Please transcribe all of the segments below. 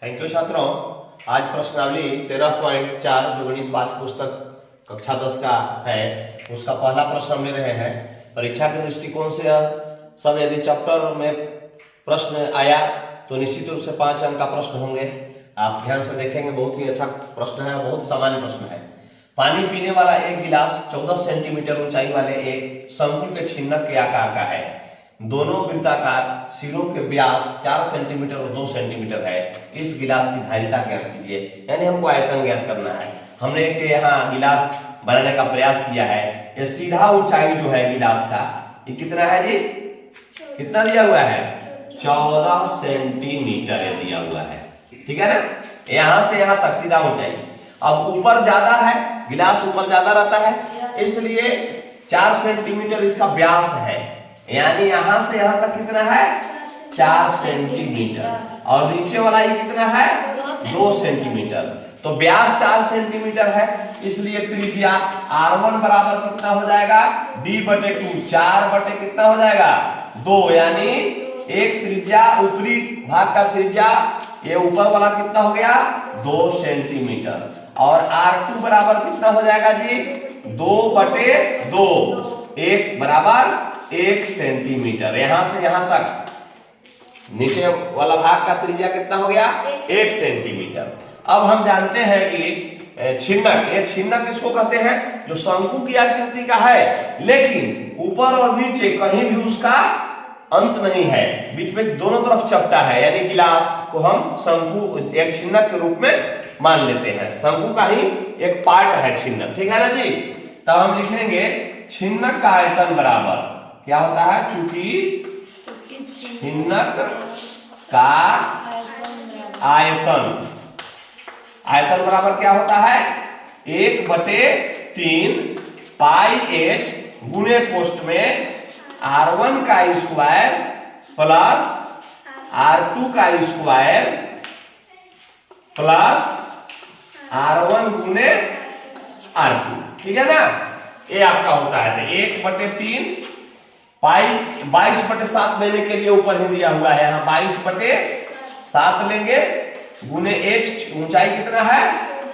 Thank you छात्रों। आज प्रश्नावली 13.4 जो गणित पाठ्य पुस्तक कक्षा 10 का है उसका पहला प्रश्न हम ले रहे हैं। परीक्षा के दृष्टिकोण से सब यदि चैप्टर में प्रश्न आया तो निश्चित रूप से 5 अंक का प्रश्न होंगे। आप ध्यान से देखेंगे, बहुत ही अच्छा प्रश्न है, बहुत सामान्य प्रश्न है। पानी पीने वाला एक गिलास 14 सेंटीमीटर ऊंचाई वाले एक शंकु के छिन्नक के आकार का है। दोनों वृत्ताकार सिरों के व्यास 4 सेंटीमीटर और 2 सेंटीमीटर है। इस गिलास की धारिता ज्ञात कीजिए, यानी हमको आयतन ज्ञात करना है। हमने एक यहाँ गिलास बनाने का प्रयास किया है। ये सीधा ऊंचाई जो है गिलास का ये कितना है जी? कितना दिया हुआ है? 14 सेंटीमीटर ये दिया हुआ है, ठीक है ना। यहाँ से यहाँ तक सीधा ऊंचाई। अब ऊपर ज्यादा है, गिलास ऊपर ज्यादा रहता है, इसलिए 4 सेंटीमीटर इसका व्यास है, यानी यहां से यहां तक कितना है? 4 सेंटीमीटर। और नीचे वाला ये कितना है? 2 सेंटीमीटर। तो व्यास 4 सेंटीमीटर है, इसलिए त्रिज्या R1 बराबर कितना हो जाएगा? D/2। 4 बटे कितना हो जाएगा? 2, यानी एक त्रिज्या ऊपरी भाग का त्रिज्या ये ऊपर वाला कितना हो गया? 2 सेंटीमीटर। और R2 बराबर कितना हो जाएगा जी? 2/2। 1 बराबर 1 सेंटीमीटर। यहां से यहां तक नीचे वाला भाग का त्रिज्या कितना हो गया? 1 सेंटीमीटर। अब हम जानते हैं कि छिन्नक, ये छिन्नक किसको कहते हैं? जो शंकु की आकृति का है, लेकिन ऊपर और नीचे कहीं भी उसका अंत नहीं है, बीच में दोनों तरफ चपटा है, यानी गिलास को हम शंकु एक छिन्नक के रूप में मान लेते हैं। शंकु का ही एक पार्ट है छिन्नक, ठीक है ना जी। तब हम लिखेंगे छिन्नक का आयतन बराबर क्या होता है? चूंकि छिन्नक का आयतन बराबर क्या होता है? 1/3 पाई h गुणे कोष्ठ में R1 का स्क्वायर प्लस R2 का स्क्वायर प्लस R1 गुणे R2, ठीक है ना। ये आपका होता है 1/3 पाई 22/7 लेने के लिए ऊपर ही दिया हुआ है, यहाँ 22/7 लेंगे गुने h ऊंचाई कितना है?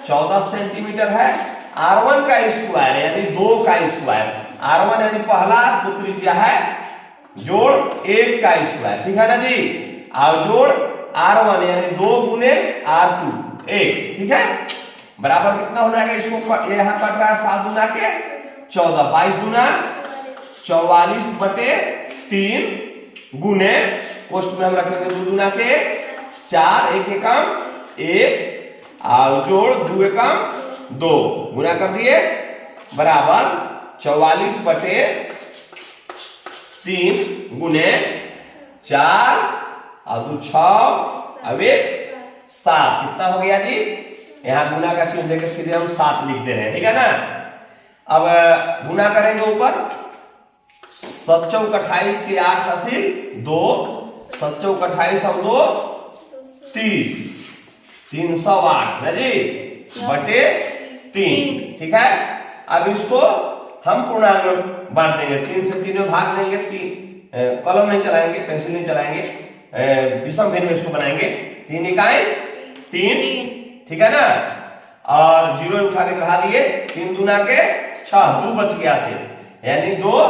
14 सेंटीमीटर है। R1 का स्क्वायर यानी 2 का स्क्वायर, R1 यानी पहला तो त्रिज्या है, जोड़ 1 का स्क्वायर, ठीक है ना जी। और जोड़ R1 यानी 2 गुने R2 1, ठीक है। बराबर कितना हो जाएगा? इसको यहाँ कट रहा है 7 गुना के 14, 22 गुना 44/3 गुने कोष्ठ में हम रखेंगे 2 गुना के 4, 1 एकम 1 और जोड़ 2 एकम 2 गुना कर दिए, बराबर 44/3 गुने 4 और 2 6 अब 1 7, कितना हो गया जी? यहाँ गुना का चिन्ह देकर सीधे हम 7 लिख दे रहे हैं, ठीक है ना। अब गुना करेंगे ऊपर 7 चौक 28 के 8 हासिल 2, 7 चौक 28 और 2 30, 308 ना जी बटे 3, ठीक है। अब इसको हम पूर्णांक में बांट देंगे, 3 से 3 में भाग देंगे, 3 कलम नहीं चलाएंगे, पेंसिल नहीं चलाएंगे, विषम भिन्न में इसको बनाएंगे। 3 इकाई 3, ठीक है ना। और 0 उठा के चढ़ा दिए, 3 दूना के 6, 2 बच गया शेष, यानी 2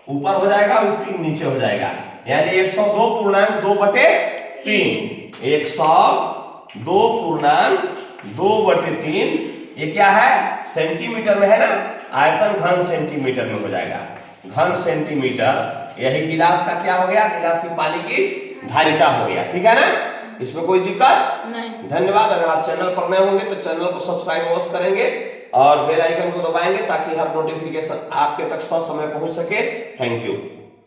ऊपर हो जाएगा और 3 नीचे हो जाएगा, यानी 102.2/3 102.2/3 ये क्या है? सेंटीमीटर में है ना, आयतन घन सेंटीमीटर में हो जाएगा, घन सेंटीमीटर। यही गिलास का क्या हो गया? गिलास की पानी की धारिता हो गया, ठीक है ना। इसमें कोई दिक्कत नहीं। धन्यवाद। अगर आप चैनल पर नए होंगे तो चैनल को सब्सक्राइब अवश्य करेंगे और बेल आइकन को दबाएंगे ताकि हर नोटिफिकेशन आपके तक ससमय पहुंच सके। Thank you.